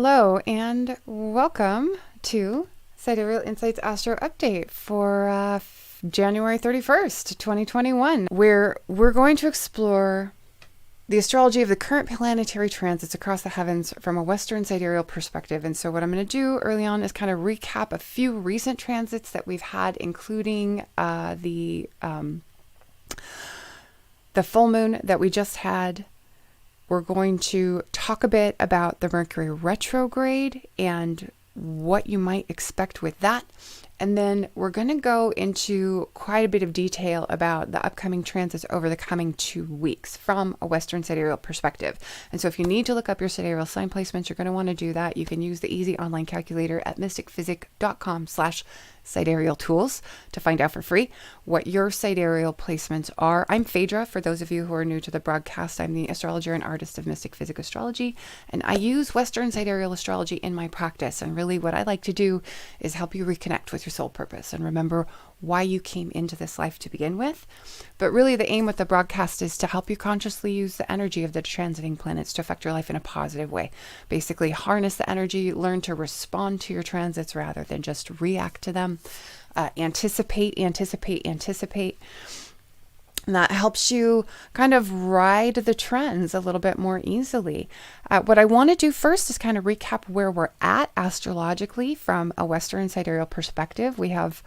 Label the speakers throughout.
Speaker 1: Hello and welcome to Sidereal Insights Astro Update for January 31st, 2021, where we're going to explore the astrology of the current planetary transits across the heavens from a Western sidereal perspective. And so what I'm going to do early on is kind of recap a few recent transits that we've had, including the full moon that we just had. We're going to talk a bit about the Mercury retrograde and what you might expect with that. And then we're going to go into quite a bit of detail about the upcoming transits over the coming 2 weeks from a Western sidereal perspective. And so if you need to look up your sidereal sign placements, you're going to want to do that. You can use the easy online calculator at mystickphysick.com/sidereal tools to find out for free what your sidereal placements are. I'm Phaedra. For those of you who are new to the broadcast, I'm the astrologer and artist of Mystick Physick Astrology, and I use Western sidereal astrology in my practice. And really what I like to do is help you reconnect with your soul purpose and remember why you came into this life to begin with. But really the aim with the broadcast is to help you consciously use the energy of the transiting planets to affect your life in a positive way. Basically harness the energy, learn to respond to your transits rather than just react to them. Anticipate. And that helps you kind of ride the trends a little bit more easily. What I want to do first is kind of recap where we're at astrologically from a Western sidereal perspective. We have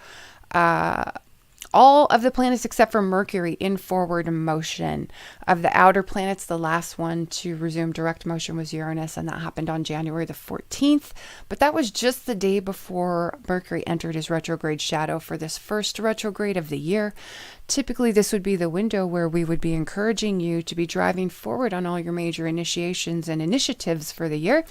Speaker 1: all of the planets except for Mercury in forward motion. Of the outer planets, the last one to resume direct motion was Uranus, and that happened on January the 14th. But that was just the day before Mercury entered his retrograde shadow for this first retrograde of the year. Typically, this would be the window where we would be encouraging you to be driving forward on all your major initiations and initiatives for the year.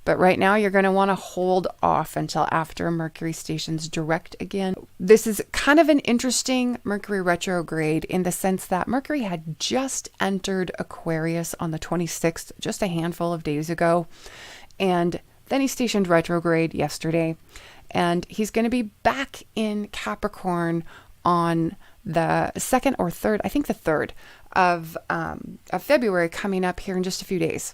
Speaker 1: But right now you're going to want to hold off until after Mercury stations direct again. This is kind of an interesting Mercury retrograde in the sense that Mercury had just entered Aquarius on the 26th, just a handful of days ago. And then he stationed retrograde yesterday. And he's going to be back in Capricorn on the 2nd or 3rd, I think the 3rd of February, coming up here in just a few days.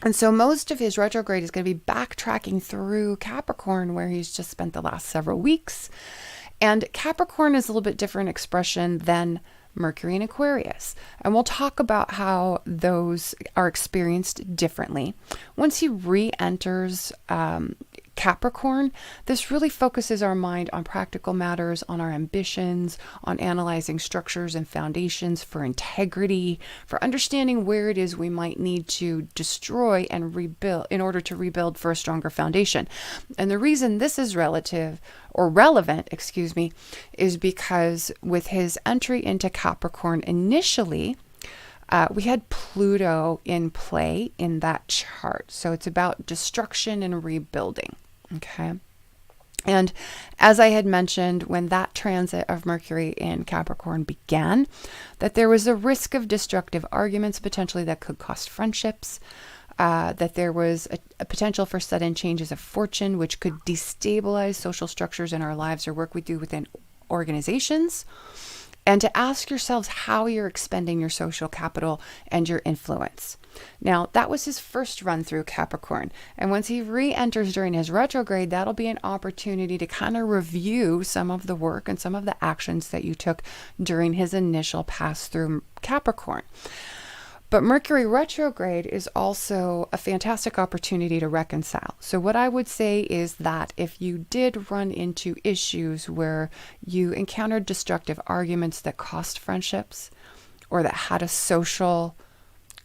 Speaker 1: And so most of his retrograde is going to be backtracking through Capricorn, where he's just spent the last several weeks. And Capricorn is a little bit different expression than Mercury and Aquarius. And we'll talk about how those are experienced differently. Once he re-enters Capricorn, this really focuses our mind on practical matters, on our ambitions, on analyzing structures and foundations for integrity, for understanding where it is we might need to destroy and rebuild in order to rebuild for a stronger foundation. And the reason this is relevant, is because with his entry into Capricorn initially, we had Pluto in play in that chart. So it's about destruction and rebuilding. Okay. And as I had mentioned, when that transit of Mercury in Capricorn began, that there was a risk of destructive arguments potentially that could cost friendships, that there was a potential for sudden changes of fortune, which could destabilize social structures in our lives or work we do within organizations. And to ask yourselves how you're expending your social capital and your influence. Now, that was his first run through Capricorn. And once he re-enters during his retrograde, that'll be an opportunity to kind of review some of the work and some of the actions that you took during his initial pass through Capricorn. But Mercury retrograde is also a fantastic opportunity to reconcile. So what I would say is that if you did run into issues where you encountered destructive arguments that cost friendships or that had a social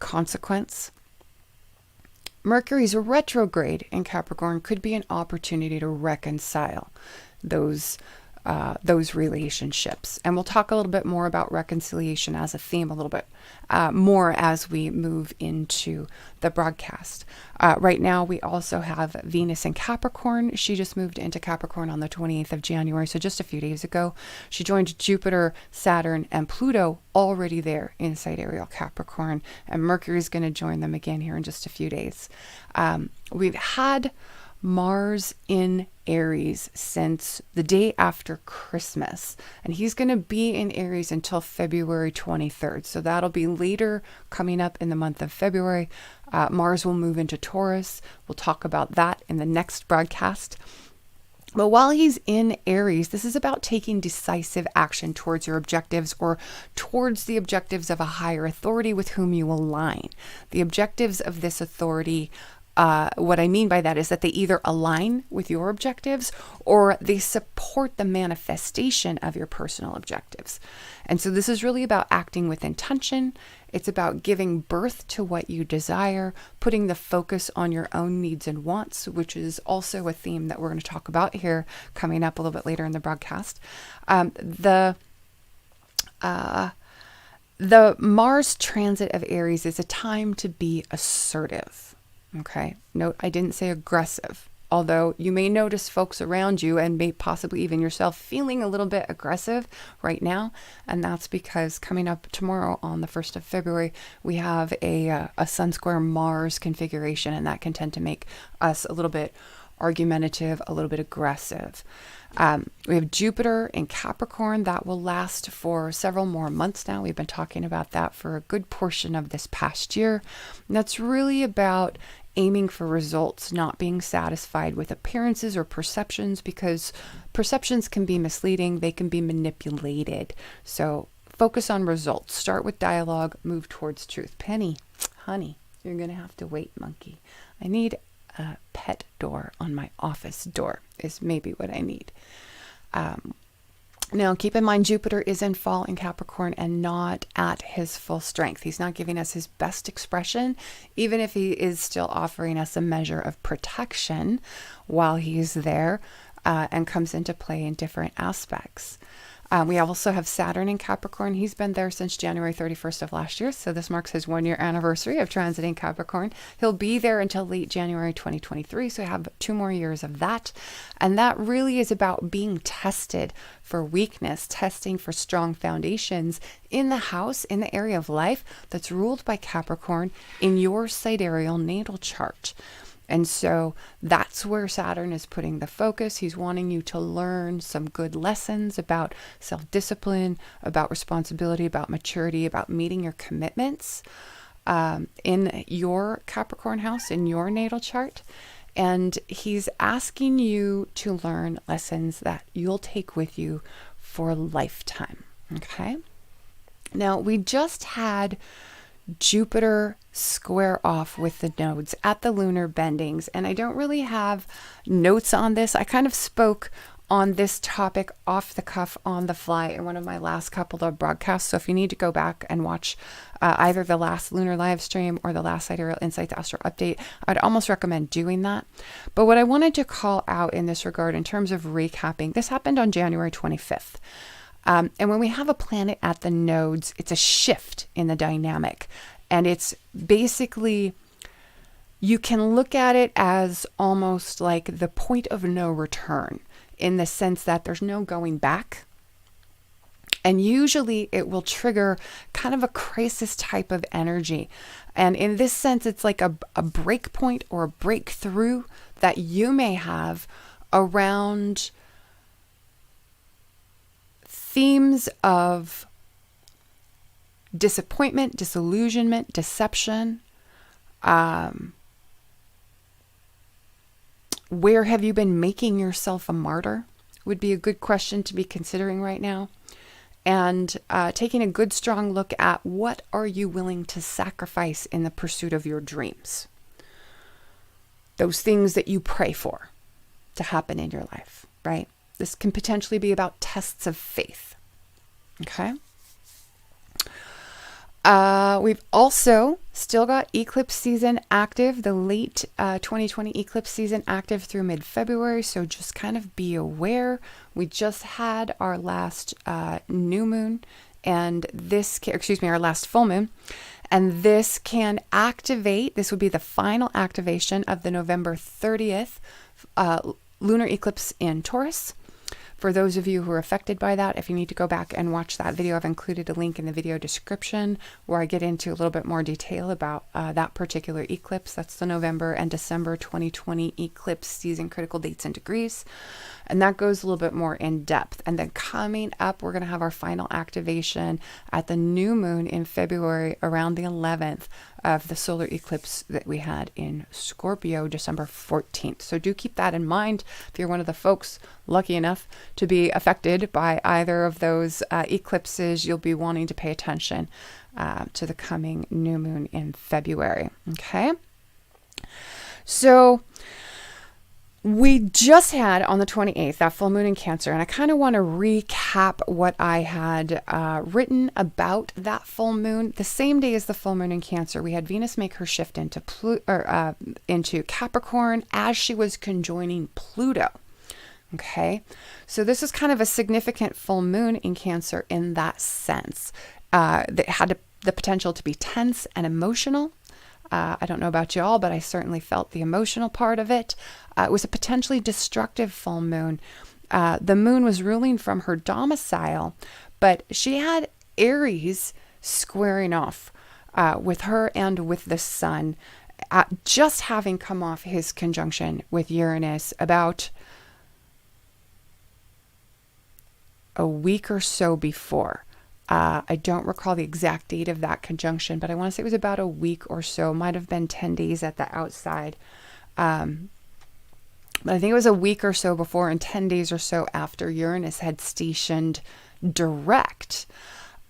Speaker 1: consequence, Mercury's retrograde in Capricorn could be an opportunity to reconcile those relationships. And we'll talk a little bit more about reconciliation as a theme a little bit more as we move into the broadcast. Right now, we also have Venus in Capricorn. She just moved into Capricorn on the 28th of January, so just a few days ago. She joined Jupiter, Saturn, and Pluto already there in sidereal Capricorn, and Mercury is going to join them again here in just a few days. We've had Mars in Aries since the day after Christmas, and he's going to be in Aries until February 23rd. So that'll be later coming up in the month of February. Mars will move into Taurus. We'll talk about that in the next broadcast. But while he's in Aries, this is about taking decisive action towards your objectives or towards the objectives of a higher authority with whom you align. The objectives of this authority, what I mean by that is that they either align with your objectives or they support the manifestation of your personal objectives. And so this is really about acting with intention. It's about giving birth to what you desire, putting the focus on your own needs and wants, which is also a theme that we're going to talk about here coming up a little bit later in the broadcast. The Mars transit of Aries is a time to be assertive. Okay. Note, I didn't say aggressive, although you may notice folks around you and may possibly even yourself feeling a little bit aggressive right now. And that's because coming up tomorrow on the 1st of February, we have a Sun square Mars configuration, and that can tend to make us a little bit argumentative, a little bit aggressive. We have Jupiter in Capricorn. That will last for several more months now. We've been talking about that for a good portion of this past year. And that's really about aiming for results, not being satisfied with appearances or perceptions, because perceptions can be misleading. They can be manipulated. So focus on results. Start with dialogue, move towards truth. Penny, honey, you're going to have to wait, monkey. I need a pet door on my office door is maybe what I need. Now, keep in mind, Jupiter is in fall in Capricorn and not at his full strength. He's not giving us his best expression, even if he is still offering us a measure of protection while he's there and comes into play in different aspects. We also have Saturn in Capricorn. He's been there since January 31st of last year. So this marks his 1-year anniversary of transiting Capricorn. He'll be there until late January 2023. So we have 2 more years of that. And that really is about being tested for weakness, testing for strong foundations in the house, in the area of life that's ruled by Capricorn in your sidereal natal chart. And so that's where Saturn is putting the focus. He's wanting you to learn some good lessons about self-discipline, about responsibility, about maturity, about meeting your commitments in your Capricorn house, in your natal chart. And he's asking you to learn lessons that you'll take with you for a lifetime. Okay. Now, we just had Jupiter square off with the nodes at the lunar bendings, and I don't really have notes on this. I kind of spoke on this topic off the cuff on the fly in one of my last couple of broadcasts. So if you need to go back and watch either the last lunar live stream or the last Sidereal Insights Astro update, I'd almost recommend doing that. But what I wanted to call out in this regard, in terms of recapping, this happened on January 25th. And when we have a planet at the nodes, it's a shift in the dynamic. And it's basically, you can look at it as almost like the point of no return, in the sense that there's no going back. And usually it will trigger kind of a crisis type of energy. And in this sense, it's like a break point or a breakthrough that you may have around themes of disappointment, disillusionment, deception. Where have you been making yourself a martyr? Would be a good question to be considering right now. And taking a good strong look at, what are you willing to sacrifice in the pursuit of your dreams? Those things that you pray for to happen in your life, right? This can potentially be about tests of faith. Okay. We've also still got eclipse season active, the late 2020 eclipse season active through mid-February. So just kind of be aware. We just had our last new moon, and our last full moon. And this can activate, this would be the final activation of the November 30th lunar eclipse in Taurus. For those of you who are affected by that, if you need to go back and watch that video, I've included a link in the video description where I get into a little bit more detail about that particular eclipse. That's the November and December 2020 eclipse season critical dates and degrees. And that goes a little bit more in depth. And then coming up, we're going to have our final activation at the new moon in February around the 11th of the solar eclipse that we had in Scorpio, December 14th. So do keep that in mind. If you're one of the folks lucky enough to be affected by either of those eclipses, you'll be wanting to pay attention to the coming new moon in February. Okay. So we just had on the 28th that full moon in Cancer, and I kind of want to recap what I had written about that full moon. The same day as the full moon in Cancer, we had Venus make her shift into into Capricorn as she was conjoining Pluto. Okay, so this is kind of a significant full moon in Cancer in that sense. That had the potential to be tense and emotional. I don't know about y'all, but I certainly felt the emotional part of it. It was a potentially destructive full moon. The moon was ruling from her domicile, but she had Aries squaring off with her and with the sun, just having come off his conjunction with Uranus about a week or so before. I don't recall the exact date of that conjunction, but I want to say it was about a week or so. Might have been 10 days at the outside. But I think it was a week or so before and 10 days or so after Uranus had stationed direct.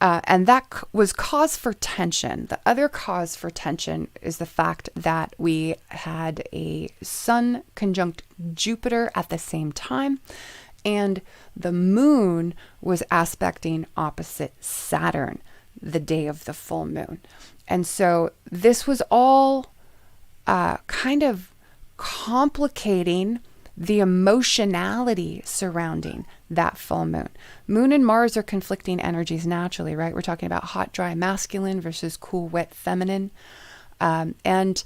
Speaker 1: And that was cause for tension. The other cause for tension is the fact that we had a Sun conjunct Jupiter at the same time. And the moon was aspecting opposite Saturn the day of the full moon. And so this was all kind of complicating the emotionality surrounding that full moon. Moon and Mars are conflicting energies naturally, right? We're talking about hot, dry, masculine versus cool, wet, feminine. And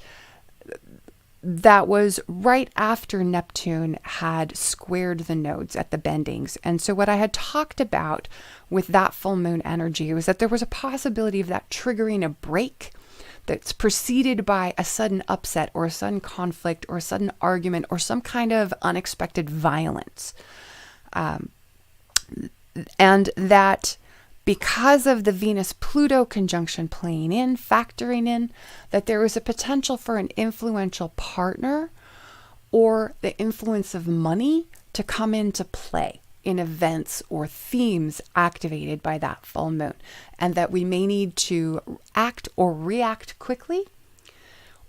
Speaker 1: that was right after Neptune had squared the nodes at the bendings. And so what I had talked about with that full moon energy was that there was a possibility of that triggering a break that's preceded by a sudden upset or a sudden conflict or a sudden argument or some kind of unexpected violence. And that because of the Venus-Pluto conjunction playing in, factoring in, that there was a potential for an influential partner or the influence of money to come into play in events or themes activated by that full moon, and that we may need to act or react quickly,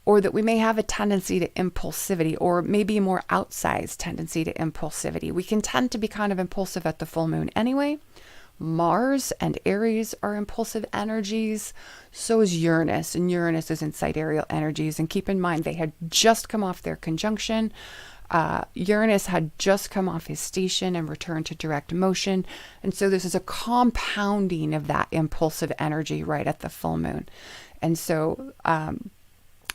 Speaker 1: or that we may have a tendency to impulsivity, or maybe a more outsized tendency to impulsivity. We can tend to be kind of impulsive at the full moon anyway. Mars and Aries are impulsive energies. So is Uranus, and Uranus is in sidereal energies. And keep in mind, they had just come off their conjunction. Uranus had just come off his station and returned to direct motion. And so this is a compounding of that impulsive energy right at the full moon. And so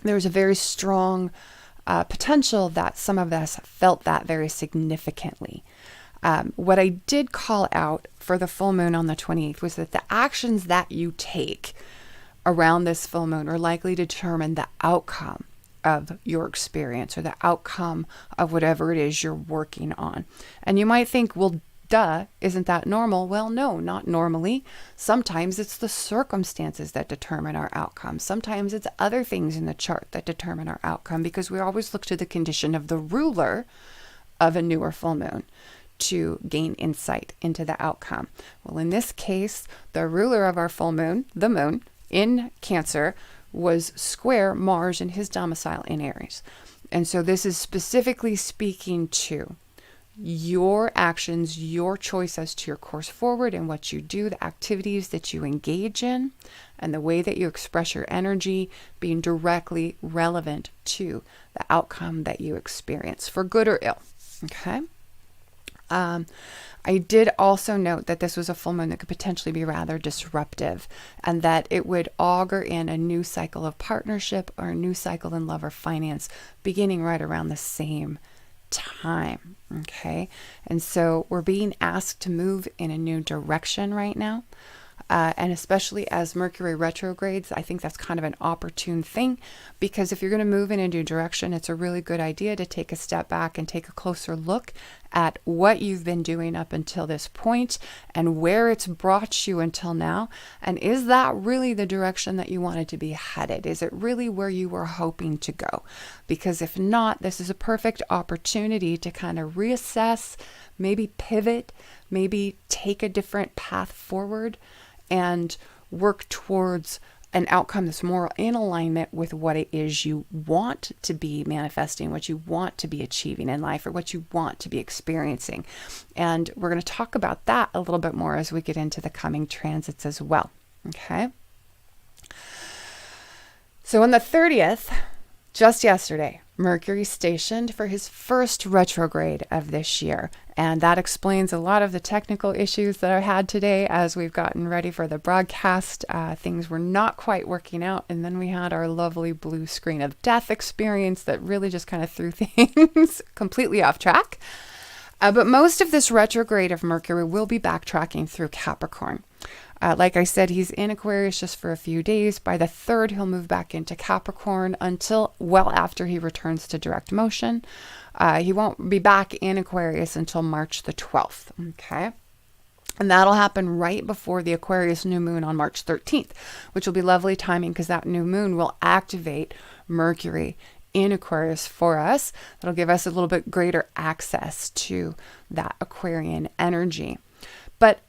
Speaker 1: there's a very strong potential that some of us felt that very significantly. What I did call out for the full moon on the 28th was that the actions that you take around this full moon are likely to determine the outcome of your experience or the outcome of whatever it is you're working on. And you might think, well, duh, isn't that normal? Well, no, not normally. Sometimes it's the circumstances that determine our outcome. Sometimes it's other things in the chart that determine our outcome, because we always look to the condition of the ruler of a newer full moon to gain insight into the outcome. Well, in this case, the ruler of our full moon, the moon in Cancer, was square Mars in his domicile in Aries. And so this is specifically speaking to your actions, your choice as to your course forward and what you do, the activities that you engage in, and the way that you express your energy being directly relevant to the outcome that you experience, for good or ill. Okay? I did also note that this was a full moon that could potentially be rather disruptive, and that it would augur in a new cycle of partnership or a new cycle in love or finance beginning right around the same time. Okay. And so we're being asked to move in a new direction right now. And especially as Mercury retrogrades, I think that's kind of an opportune thing, because if you're going to move in a new direction, it's a really good idea to take a step back and take a closer look at what you've been doing up until this point and where it's brought you until now. And is that really the direction that you wanted to be headed? Is it really where you were hoping to go? Because if not, this is a perfect opportunity to kind of reassess, maybe pivot, maybe take a different path forward and work towards an outcome that's more in alignment with what it is you want to be manifesting, what you want to be achieving in life, or what you want to be experiencing. And we're going to talk about that a little bit more as we get into the coming transits as well. Okay. So on the 30th, just yesterday, Mercury stationed for his first retrograde of this year. And that explains a lot of the technical issues that I had today as we've gotten ready for the broadcast. Things were not quite working out. And then we had our lovely blue screen of death experience that really just kind of threw things completely off track. But most of this retrograde of Mercury will be backtracking through Capricorn. Like I said, he's in Aquarius just for a few days. By the 3rd, he'll move back into Capricorn until well after he returns to direct motion. He won't be back in Aquarius until March the 12th. Okay. And that'll happen right before the Aquarius new moon on March 13th, which will be lovely timing because that new moon will activate Mercury in Aquarius for us. That'll give us a little bit greater access to that Aquarian energy. But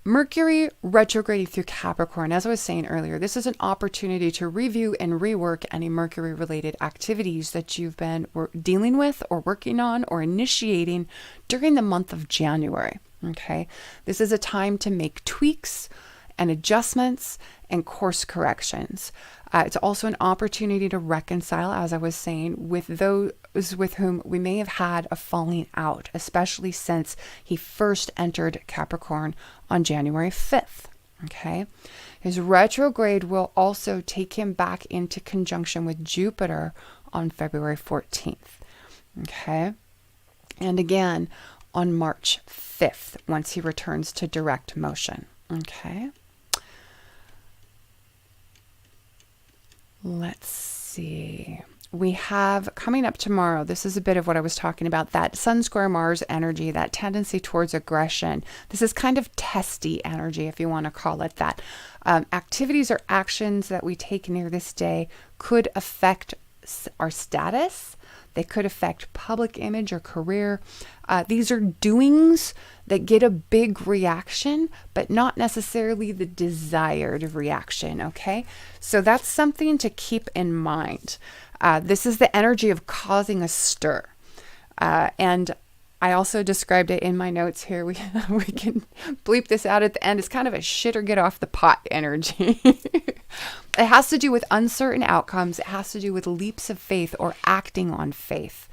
Speaker 1: Mercury retrograding through Capricorn, as I was saying earlier, this is an opportunity to review and rework any Mercury-related activities that you've been dealing with or working on or initiating during the month of January. Okay, this is a time to make tweaks and adjustments and course corrections. It's also an opportunity to reconcile, as I was saying, with those with whom we may have had a falling out, especially since he first entered Capricorn on January 5th. Okay. His retrograde will also take him back into conjunction with Jupiter on February 14th. Okay. And again on March 5th, once he returns to direct motion. Okay. Let's see. We have coming up tomorrow, this is a bit of what I was talking about, that Sun square Mars energy, that tendency towards aggression. This is kind of testy energy, if you want to call it that. Activities or actions that we take near this day could affect our status. They could affect public image or career. These are doings that get a big reaction, but not necessarily the desired reaction, okay? So that's something to keep in mind. This is the energy of causing a stir. And I also described it in my notes here. We can bleep this out at the end. It's kind of a shit or get off the pot energy. It has to do with uncertain outcomes. It has to do with leaps of faith or acting on faith.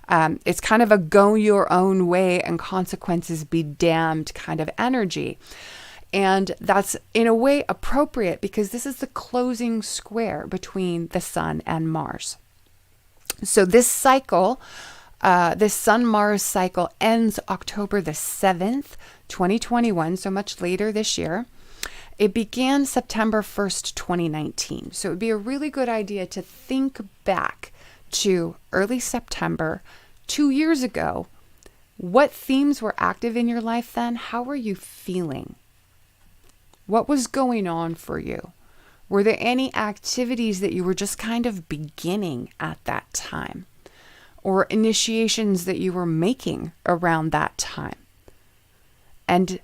Speaker 1: It's kind of a go your own way and consequences be damned kind of energy. And that's in a way appropriate because this is the closing square between the Sun and Mars. So this cycle, this Sun-Mars cycle ends October the 7th, 2021, so much later this year. It began September 1st, 2019. So it would be a really good idea to think back to early September, 2 years ago. What themes were active in your life then? How were you feeling? What was going on for you? Were there any activities that you were just kind of beginning at that time? Or initiations that you were making around that time? And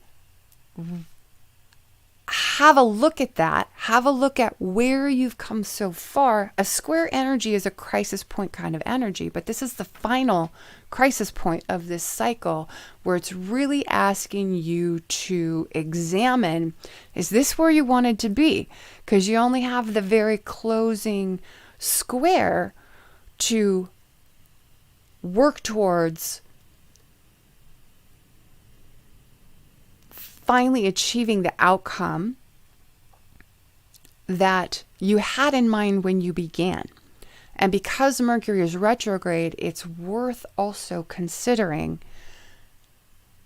Speaker 1: have a look at that. Have a look at where you've come so far. A square energy is a crisis point kind of energy, but this is the final crisis point of this cycle where it's really asking you to examine, is this where you wanted to be? Because you only have the very closing square to work towards finally achieving the outcome that you had in mind when you began. And because Mercury is retrograde, it's worth also considering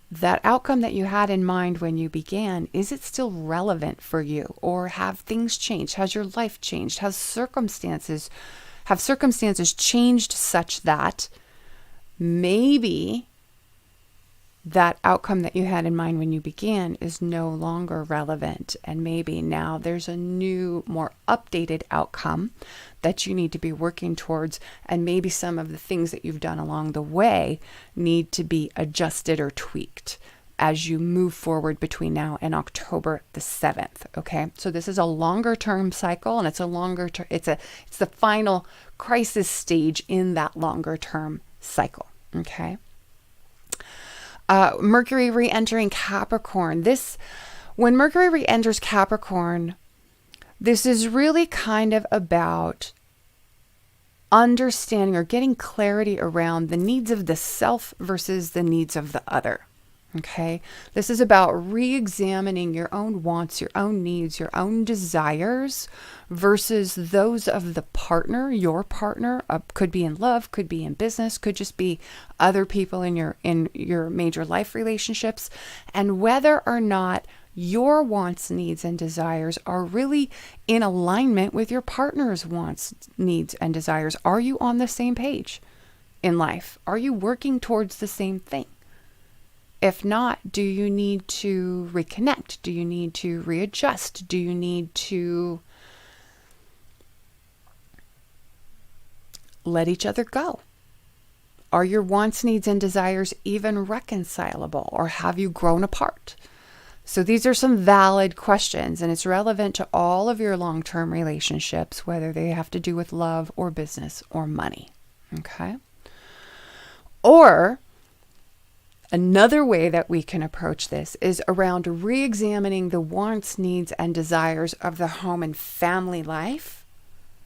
Speaker 1: that outcome that you had in mind when you began. Is it still relevant for you, or have things changed? Has your life changed? Have circumstances changed such that maybe that outcome that you had in mind when you began is no longer relevant, and maybe now there's a new, more updated outcome that you need to be working towards, and maybe some of the things that you've done along the way need to be adjusted or tweaked as you move forward between now and October the 7th. Okay, so this is a longer term cycle, and it's it's the final crisis stage in that longer term cycle. Okay. Mercury re-entering Capricorn. When Mercury re-enters Capricorn, this is really kind of about understanding or getting clarity around the needs of the self versus the needs of the other. Okay, this is about re-examining your own wants, your own needs, your own desires versus those of the partner, your partner. Could be in love, could be in business, could just be other people in your major life relationships, and whether or not your wants, needs, and desires are really in alignment with your partner's wants, needs, and desires. Are you on the same page in life? Are you working towards the same thing? If not, do you need to reconnect? Do you need to readjust? Do you need to let each other go? Are your wants, needs, and desires even reconcilable, or have you grown apart? So these are some valid questions, and it's relevant to all of your long-term relationships, whether they have to do with love or business or money. Okay? Or another way that we can approach this is around re-examining the wants, needs, and desires of the home and family life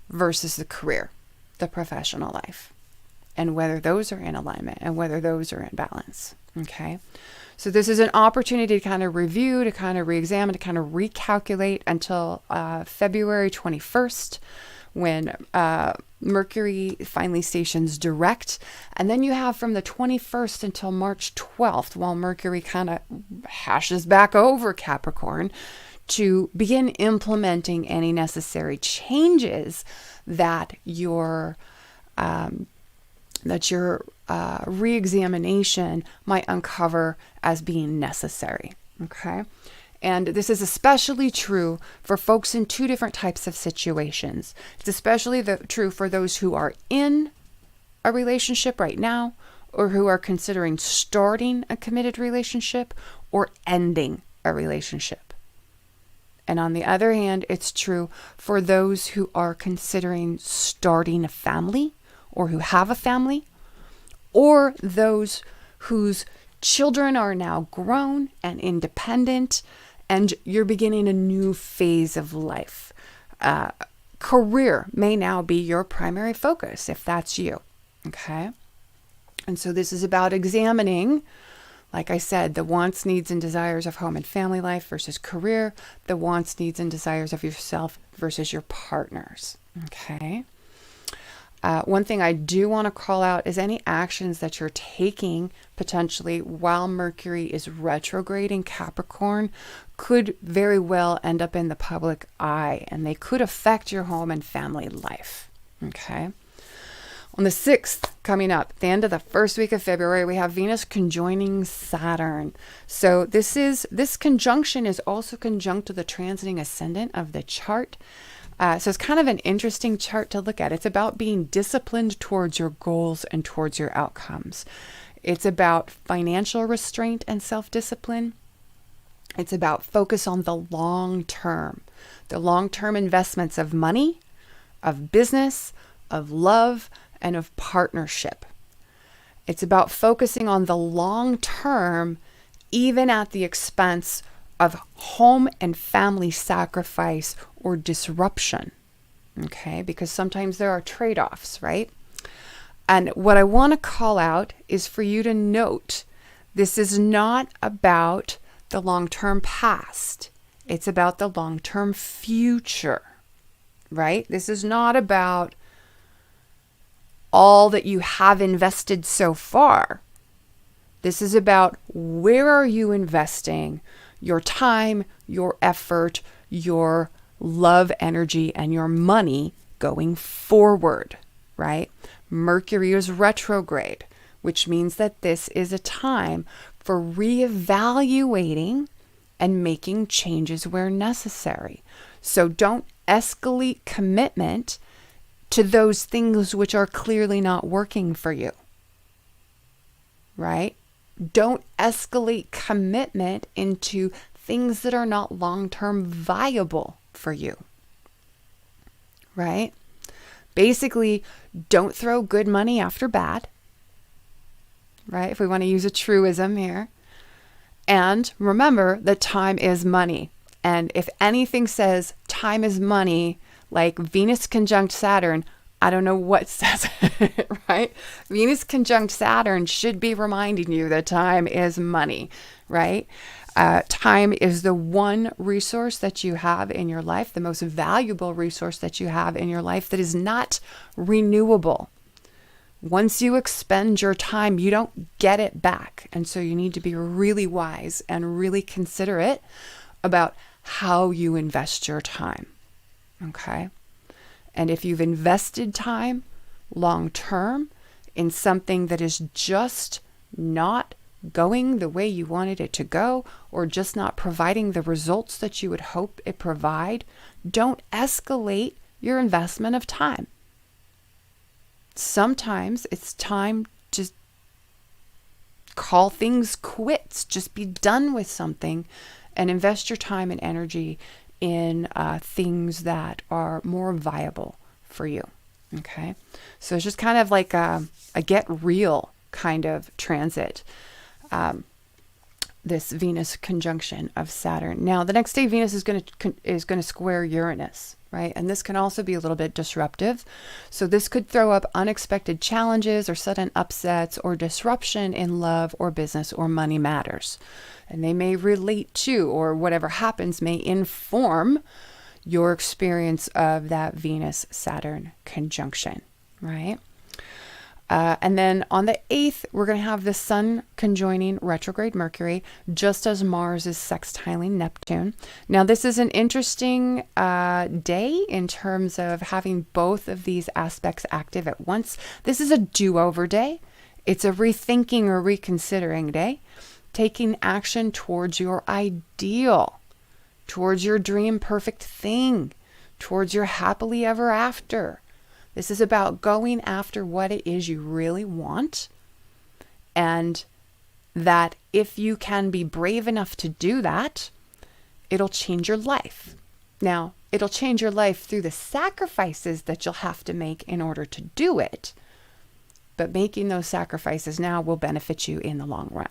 Speaker 1: versus the career, the professional life, and whether those are in alignment and whether those are in balance. Okay. So this is an opportunity to kind of review, to kind of re-examine, to kind of recalculate until February 21st, when Mercury finally stations direct. And then you have from the 21st until March 12th, while Mercury kind of hashes back over Capricorn, to begin implementing any necessary changes that your re-examination might uncover as being necessary. Okay. And this is especially true for folks in two different types of situations. It's especially true for those who are in a relationship right now, or who are considering starting a committed relationship or ending a relationship. And on the other hand, it's true for those who are considering starting a family, or who have a family, or those whose children are now grown and independent, and you're beginning a new phase of life. Career may now be your primary focus if that's you. Okay. And so this is about examining, like I said, the wants, needs, and desires of home and family life versus career, the wants, needs, and desires of yourself versus your partners. Okay. One thing I do want to call out is any actions that you're taking potentially while Mercury is retrograde in Capricorn could very well end up in the public eye, and they could affect your home and family life. Okay. On the 6th, coming up, the end of the first week of February, we have Venus conjoining Saturn. So this conjunction is also conjunct to the transiting ascendant of the chart. So it's kind of an interesting chart to look at. It's about being disciplined towards your goals and towards your outcomes. It's about financial restraint and self-discipline. It's about focus on the long-term investments of money, of business, of love, and of partnership. It's about focusing on the long term, even at the expense of home and family sacrifice or disruption. Okay, because sometimes there are trade-offs, right? And what I want to call out is for you to note, this is not about the long-term past. It's about the long-term future, right? This is not about all that you have invested so far. This is about where are you investing your time, your effort, your love energy, and your money going forward, right? Mercury is retrograde, which means that this is a time for reevaluating and making changes where necessary. So don't escalate commitment to those things which are clearly not working for you, right? Don't escalate commitment into things that are not long-term viable for you, right? Basically, don't throw good money after bad, right? If we want to use a truism here. And remember that time is money. And if anything says time is money, like Venus conjunct Saturn, I don't know what says it, right? Venus conjunct Saturn should be reminding you that time is money, right? Time is the one resource that you have in your life, the most valuable resource that you have in your life that is not renewable. Once you expend your time, you don't get it back. And so you need to be really wise and really considerate about how you invest your time. Okay? And if you've invested time long term in something that is just not going the way you wanted it to go, or just not providing the results that you would hope it provide, don't escalate your investment of time. Sometimes it's time to call things quits, just be done with something and invest your time and energy in things that are more viable for you. Okay. So it's just kind of like a get real kind of transit. This Venus conjunction of Saturn. Now, the next day, Venus is going to square Uranus, right? And this can also be a little bit disruptive. So this could throw up unexpected challenges or sudden upsets or disruption in love or business or money matters. And they may relate to, or whatever happens may inform your experience of that Venus-Saturn conjunction, right? And then on the 8th, we're going to have the Sun conjoining retrograde Mercury, just as Mars is sextiling Neptune. Now, this is an interesting day in terms of having both of these aspects active at once. This is a do-over day. It's a rethinking or reconsidering day, taking action towards your ideal, towards your dream perfect thing, towards your happily ever after. This is about going after what it is you really want, and that if you can be brave enough to do that, it'll change your life. Now, it'll change your life through the sacrifices that you'll have to make in order to do it, but making those sacrifices now will benefit you in the long run.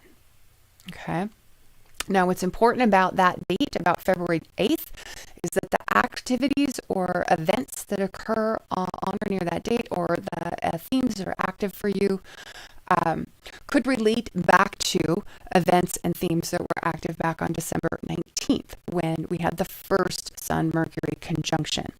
Speaker 1: Okay? Now, what's important about that date, about February 8th, is that the activities or events that occur on or near that date, or the themes that are active for you, could relate back to events and themes that were active back on December 19th, when we had the first Sun-Mercury conjunction.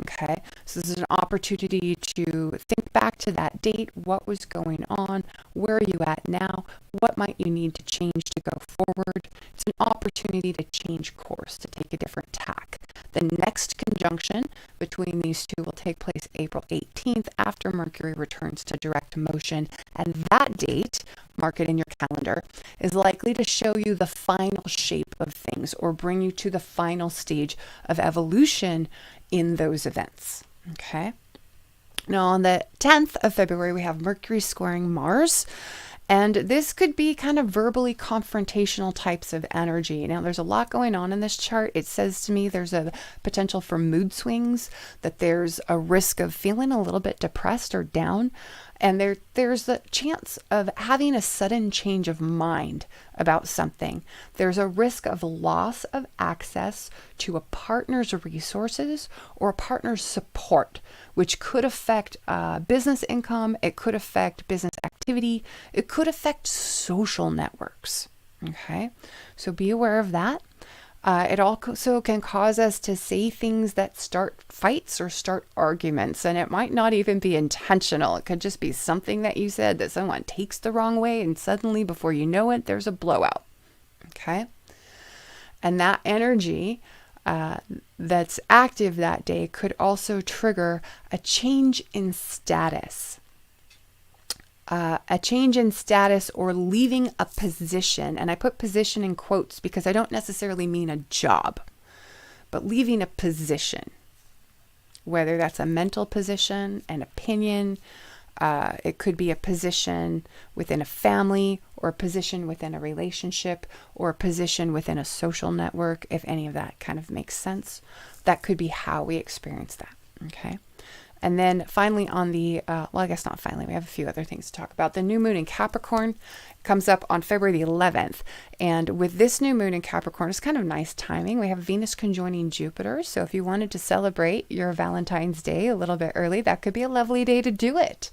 Speaker 1: Okay, so this is an opportunity to think back to that date. What was going on? Where are you at now? What might you need to change to go forward? It's an opportunity to change course, to take a different tack. The next conjunction between these two will take place April 18th after Mercury returns to direct motion. And that date, mark it in your calendar, is likely to show you the final shape of things or bring you to the final stage of evolution in those events. Okay. Now, on the 10th of February, we have Mercury squaring Mars. And this could be kind of verbally confrontational types of energy. Now, there's a lot going on in this chart. It says to me there's a potential for mood swings, that there's a risk of feeling a little bit depressed or down. And there's the chance of having a sudden change of mind about something. There's a risk of loss of access to a partner's resources or a partner's support, which could affect business income. It could affect business activity. It could affect social networks. Okay, so be aware of that. It also can cause us to say things that start fights or start arguments, and it might not even be intentional. It could just be something that you said that someone takes the wrong way, and suddenly, before you know it, there's a blowout. Okay? And that energy that's active that day could also trigger a change in status. A change in status or leaving a position. And I put position in quotes because I don't necessarily mean a job, but leaving a position, whether that's a mental position, an opinion, it could be a position within a family or a position within a relationship or a position within a social network, if any of that kind of makes sense. That could be how we experience that. Okay. And then finally on the, well, I guess not finally, we have a few other things to talk about. The new moon in Capricorn comes up on February the 11th. And with this new moon in Capricorn, it's kind of nice timing. We have Venus conjoining Jupiter. So if you wanted to celebrate your Valentine's Day a little bit early, that could be a lovely day to do it.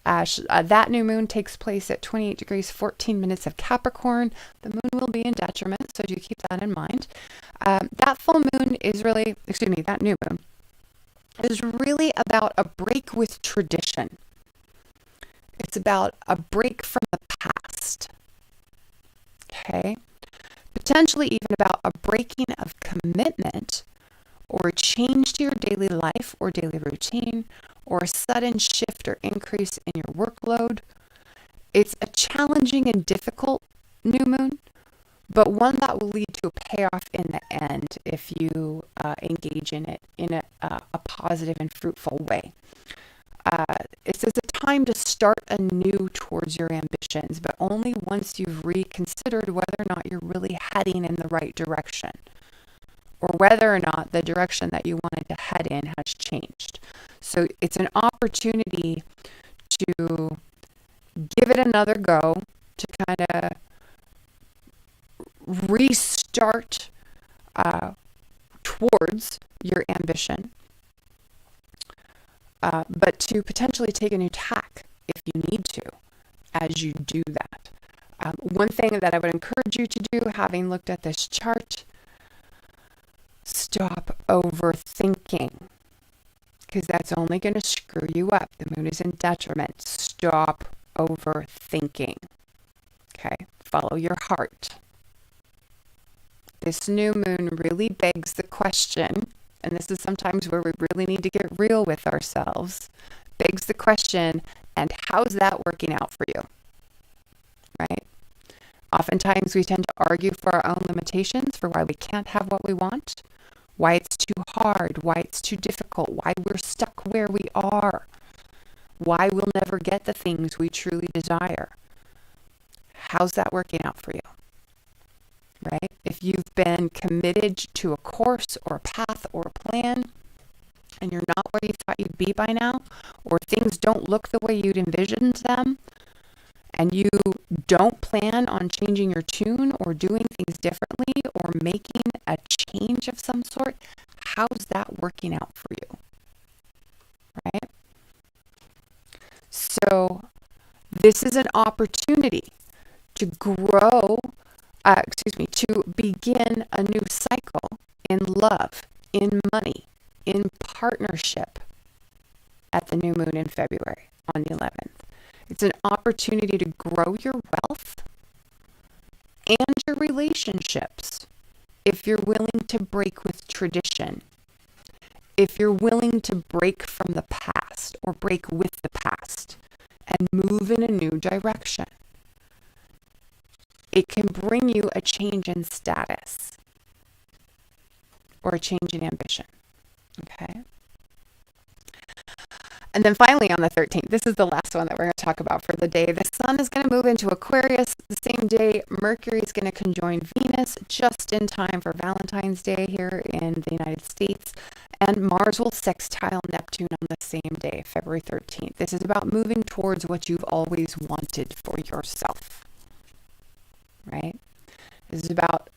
Speaker 1: That new moon takes place at 28 degrees, 14 minutes of Capricorn. The moon will be in detriment, so do keep that in mind. That full moon is really, that new moon is really about a break with tradition. It's about a break from the past. Okay? Potentially even about a breaking of commitment or a change to your daily life or daily routine or a sudden shift or increase in your workload. It's a challenging and difficult new moon, but one that will lead to a payoff in the end if you engage in it in a positive and fruitful way. It's a time to start anew towards your ambitions, but only once you've reconsidered whether or not you're really heading in the right direction, or whether or not the direction that you wanted to head in has changed. So it's an opportunity to give it another go, to kind of restart towards your ambition, but to potentially take a new tack if you need to as you do that. One thing that I would encourage you to do, having looked at this chart, stop overthinking, because that's only going to screw you up. The moon is in detriment. Stop overthinking. Okay? Follow your heart. This new moon really begs the question, and this is sometimes where we really need to get real with ourselves, begs the question, and how's that working out for you? Right? Oftentimes we tend to argue for our own limitations, for why we can't have what we want, why it's too hard, why it's too difficult, why we're stuck where we are, why we'll never get the things we truly desire. How's that working out for you? Right? If you've been committed to a course or a path or a plan, and you're not where you thought you'd be by now, or things don't look the way you'd envisioned them, and you don't plan on changing your tune or doing things differently or making a change of some sort, how's that working out for you? Right? So this is an opportunity to grow, to begin a new cycle in love, in money, in partnership at the new moon in February on the 11th. It's an opportunity to grow your wealth and your relationships if you're willing to break with tradition, if you're willing to break from the past or break with the past and move in a new direction. It can bring you a change in status or a change in ambition. Okay? And then finally on the 13th, this is the last one that we're going to talk about for the day. The sun is going to move into Aquarius the same day. Mercury is going to conjoin Venus just in time for Valentine's Day here in the United States. And Mars will sextile Neptune on the same day, February 13th. This is about moving towards what you've always wanted for yourself. Right? This is about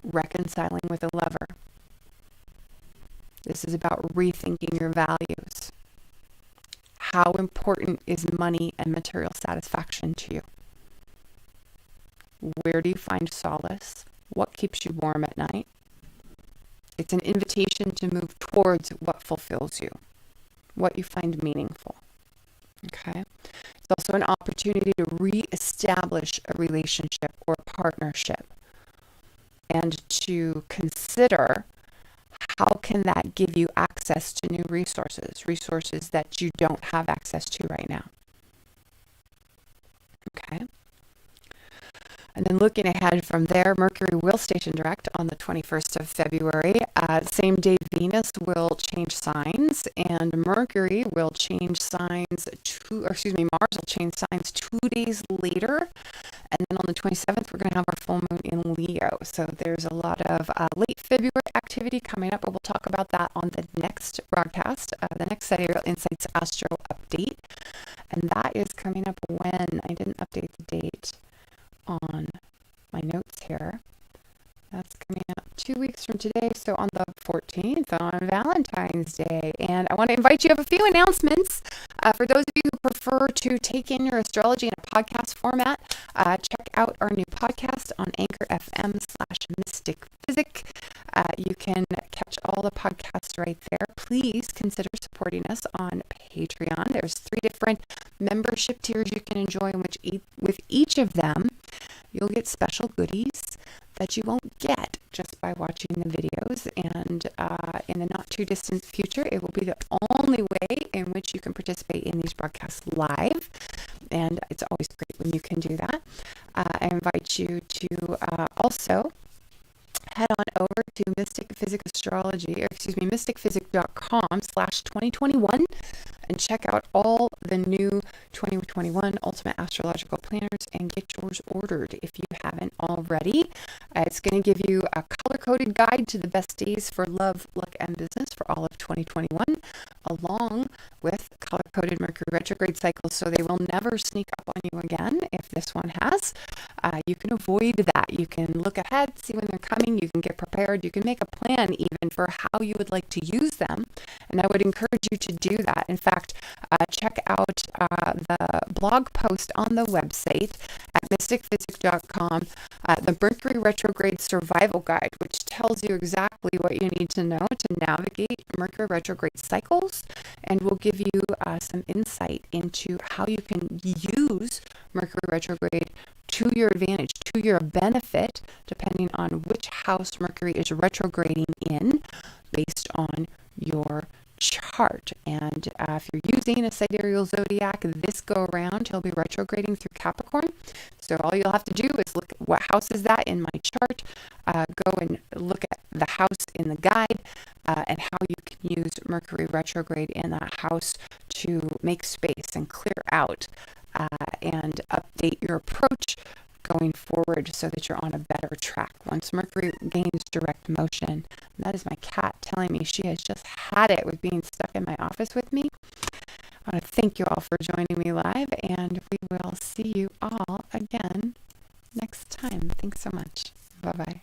Speaker 1: reconciling with a lover. This is about rethinking your values. How important is money and material satisfaction to you? Where do you find solace? What keeps you warm at night? It's an invitation to move towards what fulfills you, what you find meaningful. Okay? It's also an opportunity to reestablish a relationship or a partnership and to consider how can that give you access to new resources that you don't have access to right now. Okay? And then looking ahead from there, Mercury will station direct on the 21st of February. Same day, Venus will change signs, and Mercury will change signs Mars will change signs 2 days later. And then on the 27th, we're going to have our full moon in Leo. So there's a lot of late February activity coming up, but we'll talk about that on the next broadcast, the next Sidereal Insights Astro update. And that is coming up when I didn't update the date on my notes here. That's coming up 2 weeks from today, so on the 14th, on Valentine's Day. And I want to invite you, I have a few announcements. For those of you who prefer to take in your astrology in a podcast format, check out our new podcast on Anchor FM/Mystick Physick. You can catch all the podcasts right there. Please consider supporting us on Patreon. There's 3 different membership tiers you can enjoy, in which with each of them, you'll get special goodies that you won't get just by watching the videos. And in the not too distant future, it will be the only way in which you can participate in these broadcasts live. And it's always great when you can do that. I invite you to also head on over to Mystick Physick Astrology, mystickphysick.com/2021 and check out all the new 2021 Ultimate Astrological Planners and get yours ordered if you haven't already. It's going to give you a color-coded guide to the best days for love, luck, and business for all of 2021, along with color-coded Mercury retrograde cycles, so they will never sneak up on you again if this one has. You can avoid that. You can look ahead, see when they're coming. You can get prepared. You can make a plan even for how you would like to use them. And I would encourage you to do that. In fact, check out the blog post on the website at mystickphysick.com, the Mercury retrograde survival guide, which tells you exactly what you need to know to navigate Mercury retrograde cycles, and will give you some insight into how you can use Mercury retrograde to your advantage, to your benefit, depending on which house Mercury is retrograding in based on your chart. And if you're using a sidereal zodiac this go around, he'll be retrograding through Capricorn. So all you'll have to do is look at what house is that in my chart, go and look at the house in the guide, and how you can use Mercury retrograde in that house to make space and clear out and update your approach going forward so that you're on a better track once Mercury gains direct motion. And that is my cat telling me she has just had it with being stuck in my office with me. I want to thank you all for joining me live, and we will see you all again next time. Thanks so much. Bye-bye.